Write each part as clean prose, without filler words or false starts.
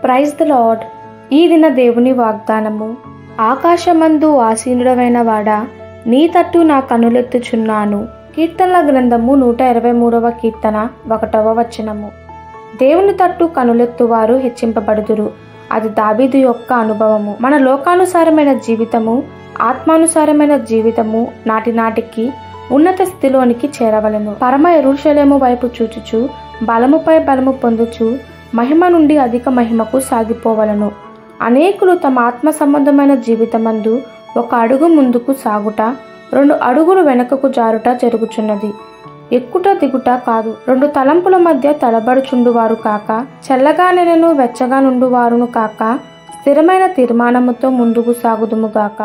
Praise the lord. ఈ దిన దేవుని వాగ్దానము. ఆకాశమందు ఆసీనుడవైన వాడా, నీ తట్టు నా కనులెత్తుచున్నాను. కీర్తనల గ్రంథము 123వ కీర్తన 1వ వచనము. దేవుని తట్టు కనులెత్తువారు హెచ్చింపబడుదురు. అది దావీదు యొక్క అనుభవము. మన లోకానుసారమైన జీవితము, ఆత్మానుసారమైన జీవితము నాటికి ఉన్నత స్థితిలోనికి చేరవలెను. పరమ యెరూషలేము వైపు చూచుచు బలముపై బలము పొందుచు మహిమ నుండి అధిక మహిమకు సాగిపోవలను. అనేకులు తమ ఆత్మ సంబంధమైన జీవితమందు 1 అడుగు ముందుకు సాగుట, 2 అడుగులు వెనుకకు జారుట జరుగుచున్నది. ఎక్కుట దిగుట కాదు. 2 తలంపుల మధ్య తడబడుచుండువారు కాక, చల్లగా నెలను వెచ్చగా నుండువారును కాక, స్థిరమైన తీర్మానముతో ముందుకు సాగుదుముగాక.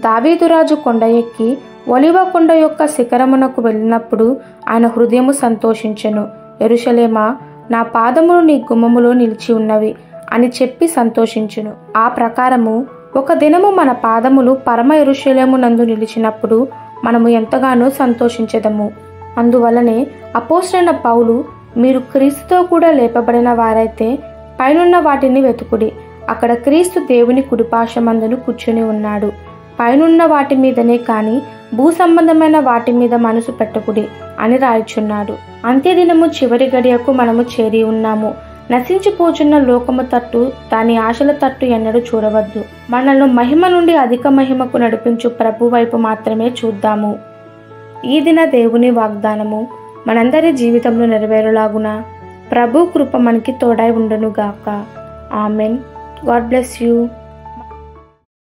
దావీదురాజు కొండ ఎక్కి ఒలివ కొండ యొక్క శిఖరమునకు వెళ్ళినప్పుడు ఆయన హృదయము సంతోషించెను. యెరూషలేమా, నా పాదములు నీ గుమ్మములో నిలిచి ఉన్నవి అని చెప్పి సంతోషించును. ఆ ప్రకారము ఒక దినము మన పాదములు పరమ యెరూషలేము నందు నిలిచినప్పుడు మనము ఎంతగానో సంతోషించెదము. అందువలనే అపోస్తలుడైన పౌలు, మీరు క్రీస్తుతో కూడా లేపబడిన వారైతే పైనున్న వాటిని వెతుకుడి, అక్కడ క్రీస్తు దేవుని కుడిపార్శ్వమందున కూర్చుని ఉన్నాడు. పైనున్న వాటి మీదనే కాని భూ సంబంధమైన వాటి మీద మనసు పెట్టకుడి అని రాయిచున్నాడు. అంత్యదినము చివరి గడియకు మనము చేరి ఉన్నాము. నశించిపోచున్న లోకము తట్టు, దాని ఆశల తట్టు ఎన్నడూ చూడవద్దు. మనల్ని మహిమ నుండి అధిక మహిమకు నడిపించు ప్రభు వైపు మాత్రమే చూద్దాము. ఈ దిన దేవుని వాగ్దానము మనందరి జీవితంలో నెరవేరులాగున ప్రభు కృప మనకి తోడై ఉండునుగాక. ఆమెన్. God bless you.